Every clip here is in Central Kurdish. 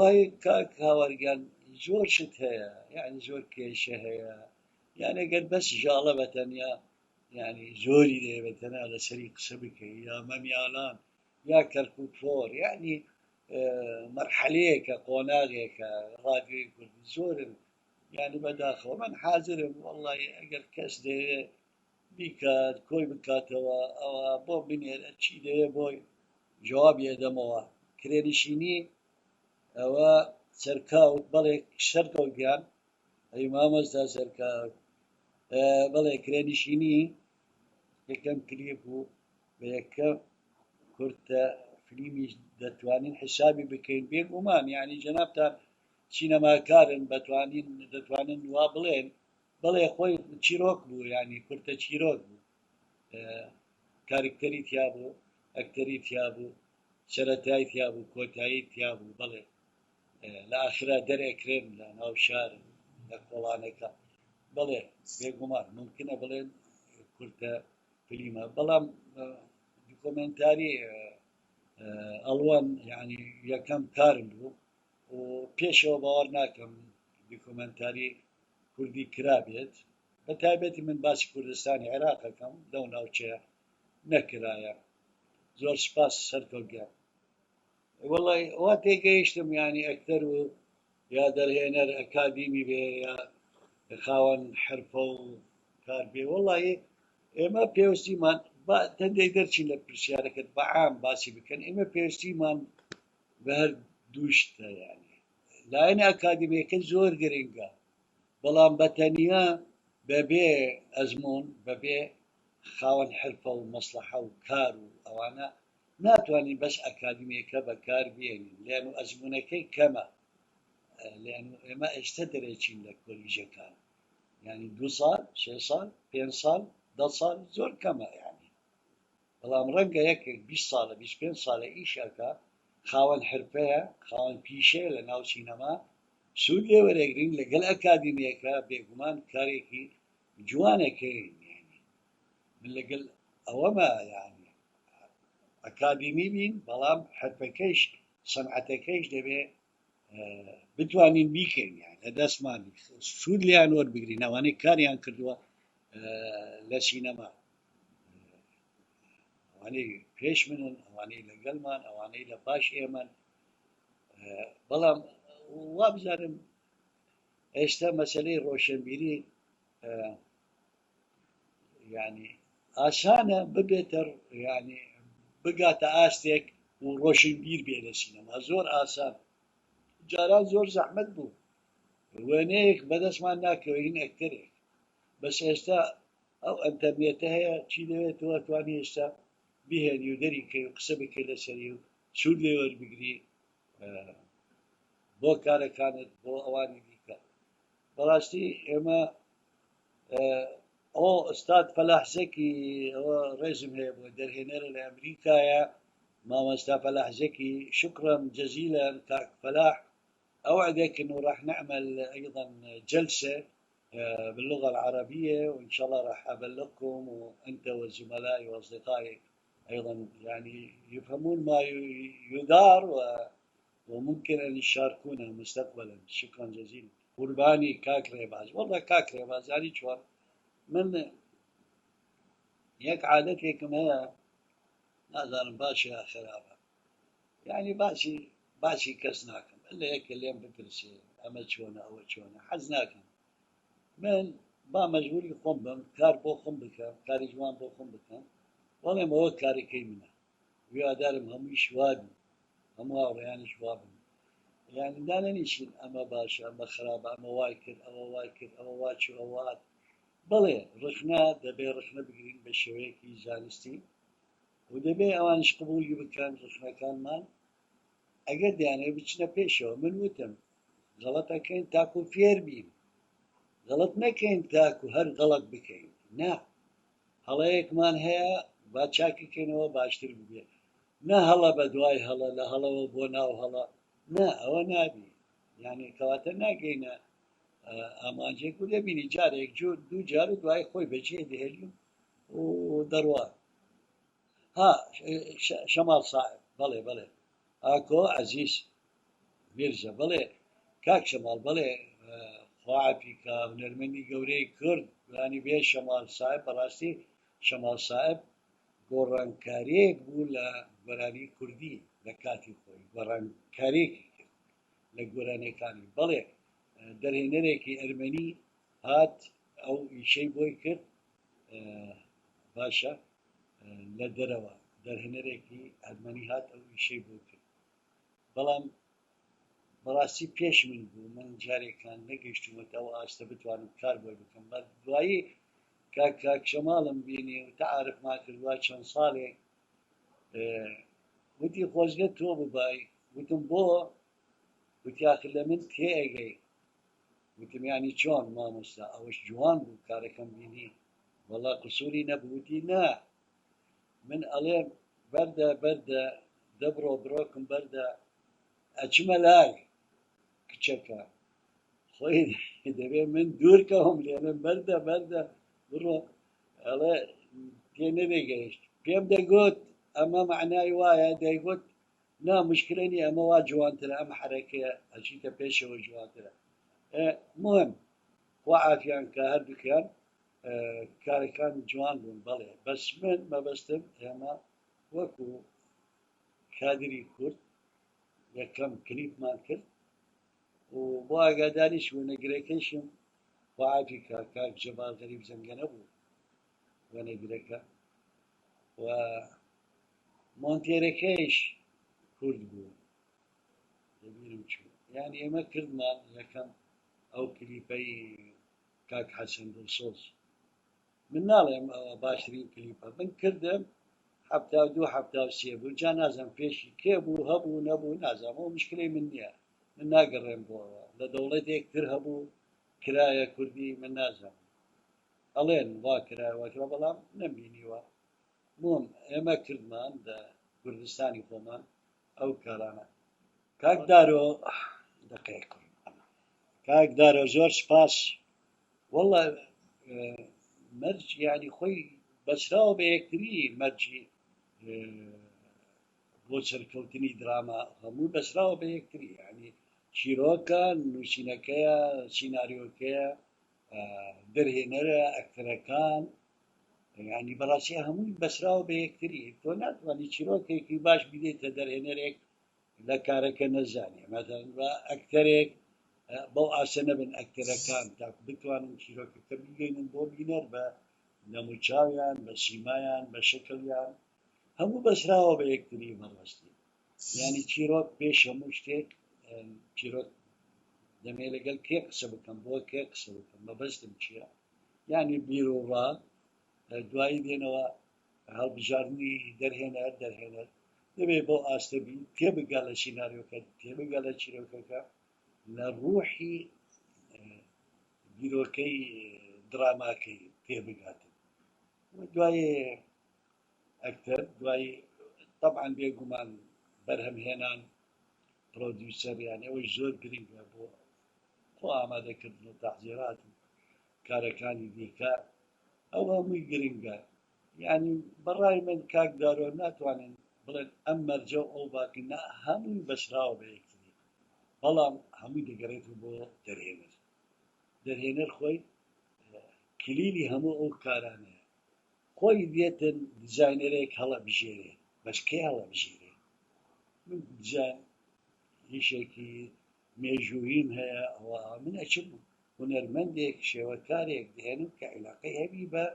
والله كاك هاورجان زور شت هيا يعني زور كيشة هيا يعني قد بس جالبة يا يعني زوري دي بتنا على سريق سبك يا مميالان يا كركوك فور يعني مرحلية كقناغي كراديو كل زور يعني بداخل ومن حاضر والله أجل كاس دي بيكات كوي بكاتوا أو بو بني الأشي دي بوي جواب يدموا كريديشيني أو سركاوت بلك سركاوت جان أي ما مزدا سركاوت بلك كريديشيني يكم كليبو بيكم كرتا فيلمي دتوانين حسابي بكين بين ومان يعني جنابتا سينما كارن بتوانين دتوانين وابلين بلي خوي تشيروك بو يعني كرتا تشيروك بو كاركتري تيابو اكتري تيابو سرتاي تيابو كوتاي تيابو بلي لآخرة دري كريم لناو شار لكولانيكا بلي بيقومار ممكن بلين كرتا فيلم بلام دوكومنتاري ألوان يعني يكم كارن بو وبيشو باور ناكم دوكومنتاري كردي كرابيت بتابعتي من باش كردستاني عراق كم دون أو شيء نكرايا زور سباس سرتوجا والله واتي جيشتم يعني أكثر يا درهنر أكاديمي بي يا خاون حرفة وكاربي والله إما بيوستي مان با تندي درشين لبرشاركت بعام باسي بكن إما بيوستي مان بهر دوشتا يعني لا أنا أكاديمي كزور جرينجا بلام بتانيا ببي أزمون ببي خاون حرفة ومصلحة وكارو أو أنا ناتواني بس أكاديمية كبكار بيني لأنه أزمونكي كما لأنه ما استدرجين لك كل كان يعني 2 صال 6 صال 5 صال 10 صال زور كما يعني بلام رنجا يك 20 صال 25 صال إيشاكا خاون حرفة خاون بيشة لناو سينما سود لي ورقرين لقل أكاديمية كبيقومان كاريكي جوانا كين يعني من لقل أوما يعني أكاديمي بين بلام حرفكيش صنعتكيش دبي بتوانين بيكين يعني هذا اسمعني سود لي أنور بقرينا وأنا كاريان كردوا لسينما وأنا بيش منن وأنا لقلمان وأنا لباش إيمن بلام وابزارم إشتا مسألة روشنبيري يعني آسانة ببتر يعني بقى تآستك وروشنبير بين السينما زور آسان جاران زور زحمت بو وينيك بدس ما ناكوين أكترك بس إشتا أو أنترنتها هي تشيلوه تواني إشتا بيها يودري كي قسمك إلى سريو سود ليور بقري بو كارا كانت بو أواني بيكا براستي إما أو أستاذ فلاح زكي هو رئيسم هي درهنير لأمريكا يا ماما أستاذ فلاح زكي شكرا جزيلا كاك فلاح أوعدك إنه راح نعمل أيضا جلسة باللغة العربية وإن شاء الله راح أبلغكم وأنت وزملائي وأصدقائي أيضا يعني يفهمون ما يدار وممكن أن يشاركونا مستقبلا شكرا جزيلا قرباني كاك ريباز والله كاك ريباز يعني شوار من يك عادتي كما نظر باشي خرابة يعني باشي كسناكم إلا يك اليوم بترسي أما شونا أو شونا حزناكم من با مجبوري قم بم كار بو قم بك كار جوان بو قم بك والله ما هو كاري كيمنا ويا دارم هم يشواد هم يعني شواب يعني دانا نيشين أما باشا أما خرابة أما وايكر أما وايكر أما واتشو أوات بلى رخنا دبي رخنا بقرين بشويكي زانستي ودبي أوانش قبول بكان رخنا كان مان أجد يعني بتشنا بيشو من وتم غلطة كين تاكو فير بين غلط ما كين تاكو هر غلط بكين نا هلايك مان هي باتشاكي كينو باشتر ببيع نا هلا بدواي هلا لا هلا وبونا وهلا نا أو نابي يعني كواتنا جينا ئامانجێک و لێبینی جارێک دوو جار و دوای خۆی بەجێ دێری و دەڕوا ها شەماڵ ساحب بەڵێ ئاکۆ عەزیز مێرجە بەڵێ کاک شەماڵ بەڵێ خواعافیکە هونەرمەندی گەورەی کورد ینی بێ شەماڵ ساحب بەڕاستی شەماڵ ساحب گۆڕانکاریەک بوو لە گۆرانی کوردی لە کاتی خۆی گۆڕانکاریەکی کرد لە گۆرانیەکانی بەڵێ دەرهێنەرێکی ئەرمەنی هات ئەو ئیشەی بۆی کرد باشە لە دەرەوە دەرهێنەرێکی ئەرمەنی هات ئەو ئیشەی بۆ کرد بەڵام بەڕاستی پێش من بوو من جارێکان نەگەیشتومەتە ئەو ئاستە بتوانم کار بۆی بکەم بە دوایی کاک شەماڵم بینی و تەعارفمان کردووە چەند ساڵێک وتی خۆزگە تۆ ببای وتم بۆ وتی ئاخر لە من تێ ئەگەی وتم یانی چۆن مامۆستا ئەوەش جوان بوو کارەکەم بینی وەڵا قسووری نەبوو وتی نا من ئەڵێم بەردە دەبڕۆ بڕۆکم بەردە ئەچمە لای کچەکە خۆی دەبێ من دوورکەوم لێنم بەردە بڕۆ ئەڵێ تێ نەدەگەیشت پێم دەگوت ئەمە معنای وایە دەیگوت نا مشکلەنی ئەمە وا جوانترە ئەم حرەکەیە ئەچیتە پێشەوە جوانترە مهم خوا عافیان کە هەردووکیان کارەکان جوان بوون بەڵێ بەس من مەبەستم ئێمە وەکو کادری کورد یەکەم کلیپمان کرد و بۆ ئاگاداریش وەنەگرەکەیشم خوا عافی کاک جەبار غەریب زەنگەنە بوو وەنەگرەکە و مۆنتێرەکەیش کورد بوو دەبیرم چوو یانی ئێمە کردمان یەکەم ئەو کلیپەی کاک حەسەن دڵسۆز من ناڵێم ئەوە باشترین کلیپە من کردم هەفتا دوو هەفتا سێ بوو جا نازانم پێشی کێ بوو هەبوو نەبوو نازانم ئەو مشکلەی من نییە من ناگەڕێم بۆەوە لە دەوڵەتێکتر هەبوو کرایە کوردی من نازانم ئەڵێن وا کرایەوەکرا بەڵام نەمبینیوە بۆم ئێمە کردمان لە کوردستانی خۆمان ئەو کارانە کاک دارۆ دقەیە کاک دارۆ زۆر سپاس وەڵا مەرج یانی خۆی بەسراوە بە یەکتری مەرجی بۆ سەرکەوتنی دراما هەموو بەسراوە بە یەکتری ینی چیرۆکە نووسینەکەیە سیناریۆکەیە دەرهێنەرە ئەکتەرەکان ینی بەڕاستی هەمووی بەسراوە بە یەکتری تۆ ناتوانانی چیرۆکێکی باش بدێتە دەرهێنەرێک لە کارەکە نەزانێ مەتەن بە ئەکتەرێک بەو ئاسە نەبن ئەکتەرەکان تاکو بتوانن چیرۆکەکە بگەینن بۆ بینەر بە نەموچاویان بە سیمایان بە شەکڵیان هەموو بەسراوە بە یەکتری بەڕاستی ینی چیرۆک پێش هەموو شتێک چیرۆک دەمێ لەگەڵ کێ قسە بکەم بۆ کێ قسە بکەم بەبەستم چییە ینی بیرۆڕا دوایی دێنەوە هەڵبژاردننی دەرهێنەر دەبێت بۆ ئاستەبی تێبگا لە سیناریۆکە تێبگا لە چیرۆکەکە لە ڕوحی بیرۆکەی دراماکەی تێبگاتن دوای ئەکتەر دوای طبعاً بێگومان بەرهەمهێنان پرۆدیوسەریان ئەوەی زۆر گرنگە بۆ خۆ ئامادەکردن و تەحزیرات و کارەکانی دیکە ئەو هەمووی گرنگە یعنی بەڕای من کاک دارۆ ناتوانن بڵێن ئەم مەرجە ئەو باقینا هەمووی بەسراوە بە یەکتری بەڵام هەمووی دەگەڕێتەوە بۆ دەرهێنەر خۆی کلیلی هەموو ئەو کارانەیە خۆی دێتن دیزاینەرێک هەڵە بژێرێ بەشکەی هەڵە بژێرێ من دیزاین هیچێکی مێژوویم هەیە ئەوە من ئەچم هونەرمەندێک شێوەکارێک دێنم کە عیلاقەی هەبی بە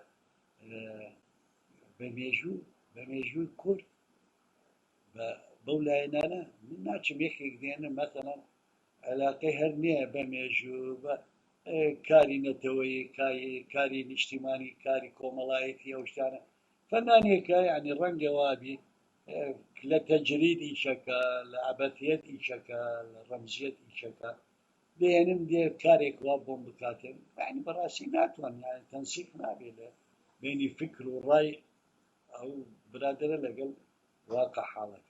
مێژووی کورد بەو لایەنانە من ناچم یەکێک دێنم مەتەڵەن عیلاقەی هەر نییە بە مێژوو بە کاری نەتەوەی کاری نیشتیمانی کاری کۆمەڵایەتی ئەو شتانە فەنانێکە ینی ڕەنگە وابی لە تەجرید ئیشەکە لە عەبەتیەت ئیشەکە لە ڕەمزیەت ئیشەکە دێنم دێ کارێک وا بۆم بکاتن ینی بەڕاستی ناتوان یانی تەنسیق نابێت لە بینی فکر و ڕای ئەو برادرە لەگەڵ واقع حاڵەکە